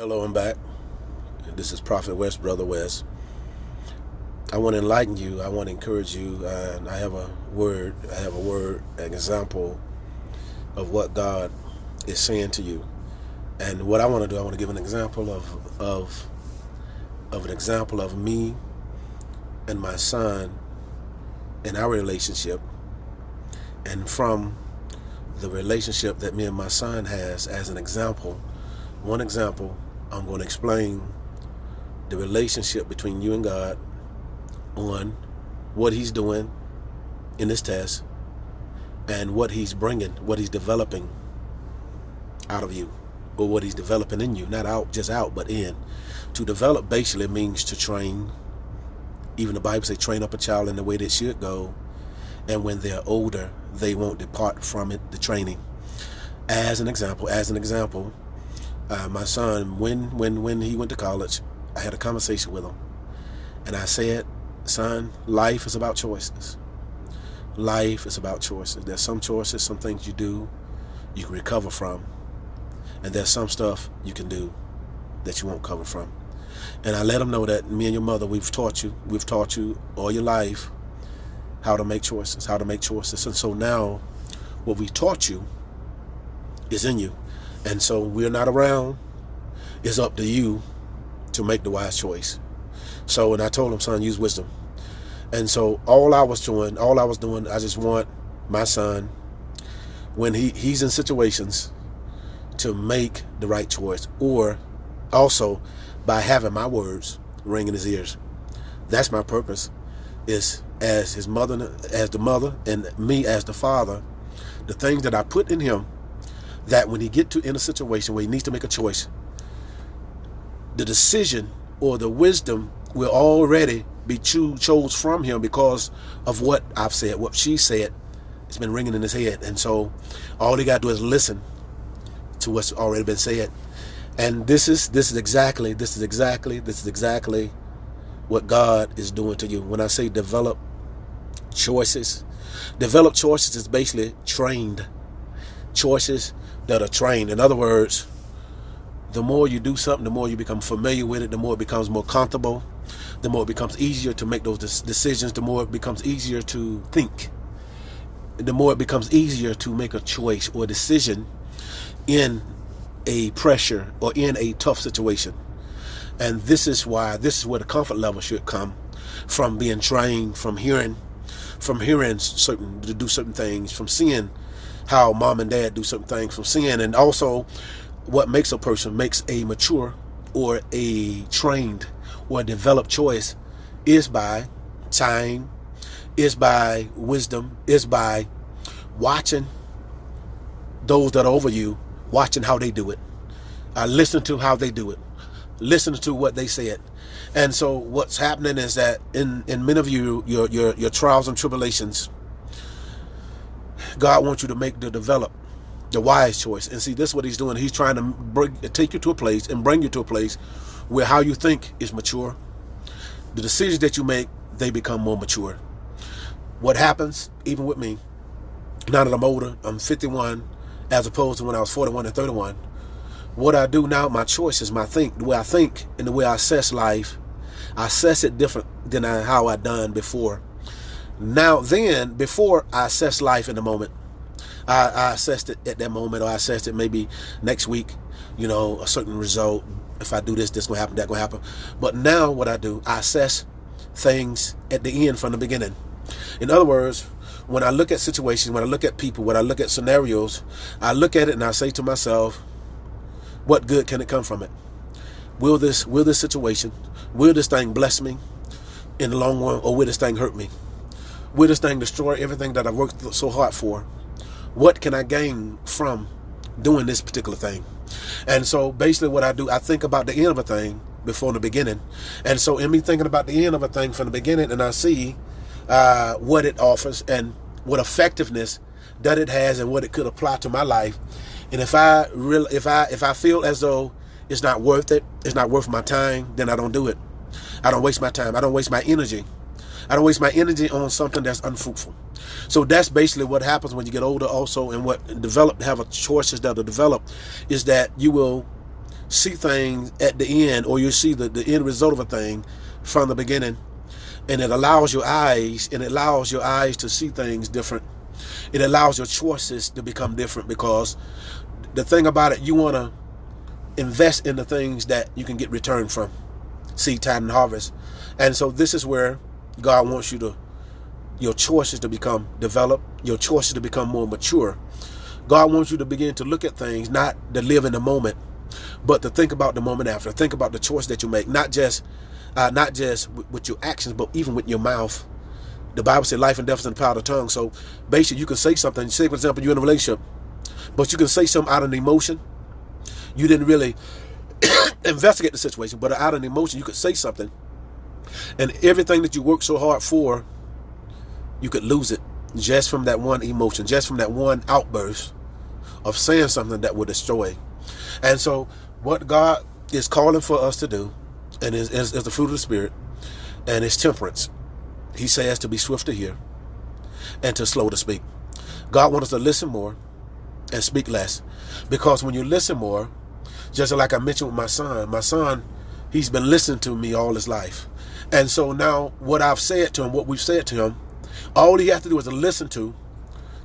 Hello, I'm back. This is Prophet West, Brother West. I want to enlighten you. I want to encourage you. And I have a word, an example of what God is saying to you. And what I want to do, I want to give an example of an example of me and my son in our relationship, and from the relationship that me and my son has as an example. One example, I'm going to explain the relationship between you and God on what he's doing in this test and what he's bringing, what he's developing out of you, or what he's developing in you, not out, just out, but in. To develop basically means to train. Even the Bible says, train up a child in the way they should go, and when they're older, they won't depart from it, the training. As an example, my son, when he went to college, I had a conversation with him, and I said, son, life is about choices. Life is about choices. There's some choices, some things you do, you can recover from, and there's some stuff you can do that you won't cover from. And I let him know that me and your mother, we've taught you all your life how to make choices, And so now what we taught you is in you. And so we're not around. It's up to you to make the wise choice. So, and I told him, son, use wisdom. And so all I was doing, I just want my son, when he's in situations, to make the right choice, or also by having my words ring in his ears. That's my purpose, is as his mother, as the mother, and me as the father, the things that I put in him, that when he get in a situation where he needs to make a choice, the decision or the wisdom will already be chose from him because of what I've said, what she said. It's been ringing in his head. And so all he got to do is listen to what's already been said. And this is exactly what God is doing to you. When I say develop choices is basically trained choices that are trained. In other words, the more you do something, the more you become familiar with it, the more it becomes more comfortable, the more it becomes easier to make those decisions, the more it becomes easier to think, the more it becomes easier to make a choice or decision in a pressure or in a tough situation. And this is where the comfort level should come from, being trained, from hearing to do certain things, from seeing how mom and dad do certain things, from seeing. And also what makes a person, makes a mature or a trained or a developed choice, is by time, is by wisdom, is by watching those that are over you, watching how they do it, listen to how they do it, listen to what they said. And so what's happening is that in many of you, your trials and tribulations, God wants you to develop the wise choice. And see, this is what he's doing. He's trying to take you to a place and bring you to a place where how you think is mature. The decisions that you make, they become more mature. What happens, even with me, now that I'm older, I'm 51, as opposed to when I was 41 and 31, what I do now, my choices, the way I think and the way I assess life, I assess it different than how I done before. Before I assess life in the moment, I assessed it at that moment, or I assessed it maybe next week, a certain result. If I do this gonna happen, that gonna happen. But now what I do, I assess things at the end from the beginning. In other words, when I look at situations, when I look at people, when I look at scenarios, I look at it and I say to myself, what good can it come from it? Will this situation, will this thing bless me in the long run, or will this thing hurt me? Will this thing destroy everything that I've worked so hard for? What can I gain from doing this particular thing? And so basically what I do, I think about the end of a thing before the beginning. And so in me thinking about the end of a thing from the beginning, and I see what it offers and what effectiveness that it has and what it could apply to my life. And if I feel as though it's not worth it, it's not worth my time, then I don't do it. I don't waste my time. I don't waste my energy. I don't waste my energy on something that's unfruitful. So that's basically what happens when you get older also, and what have choices that are developed, is that you will see things at the end, or you see the end result of a thing from the beginning, and it allows your eyes to see things different. It allows your choices to become different, because the thing about it, you want to invest in the things that you can get return from. Seed time and harvest. And so this is where God wants your choices to become developed, your choices to become more mature. God wants you to begin to look at things, not to live in the moment, but to think about the moment after. Think about the choice that you make, not just with your actions, but even with your mouth. The Bible said life and death is in the power of the tongue. So basically, you can say something. Say, for example, you're in a relationship, but you can say something out of an emotion. You didn't really investigate the situation, but out of an emotion, you could say something, and everything that you worked so hard for, you could lose it just from that one emotion, just from that one outburst of saying something that would destroy. And so what God is calling for us to do, and is the fruit of the Spirit, and it's temperance. He says to be swift to hear and to slow to speak. God wants us to listen more and speak less, because when you listen more, just like I mentioned with my son, he's been listening to me all his life. And so now what I've said to him, what we've said to him, all he has to do is to listen to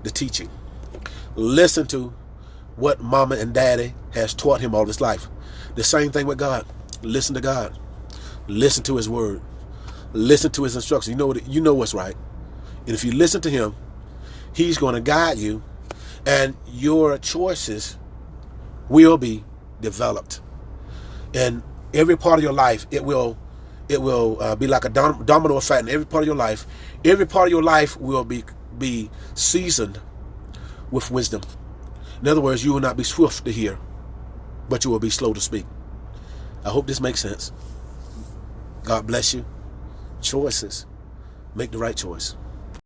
the teaching. Listen to what mama and daddy has taught him all his life. The same thing with God. Listen to God. Listen to his word. Listen to his instructions. You know what's right. And if you listen to him, he's going to guide you, and your choices will be developed. And every part of your life, it will be like a domino effect in every part of your life. Every part of your life will be seasoned with wisdom. In other words, you will not be swift to hear, but you will be slow to speak. I hope this makes sense. God bless you. Choices. Make the right choice.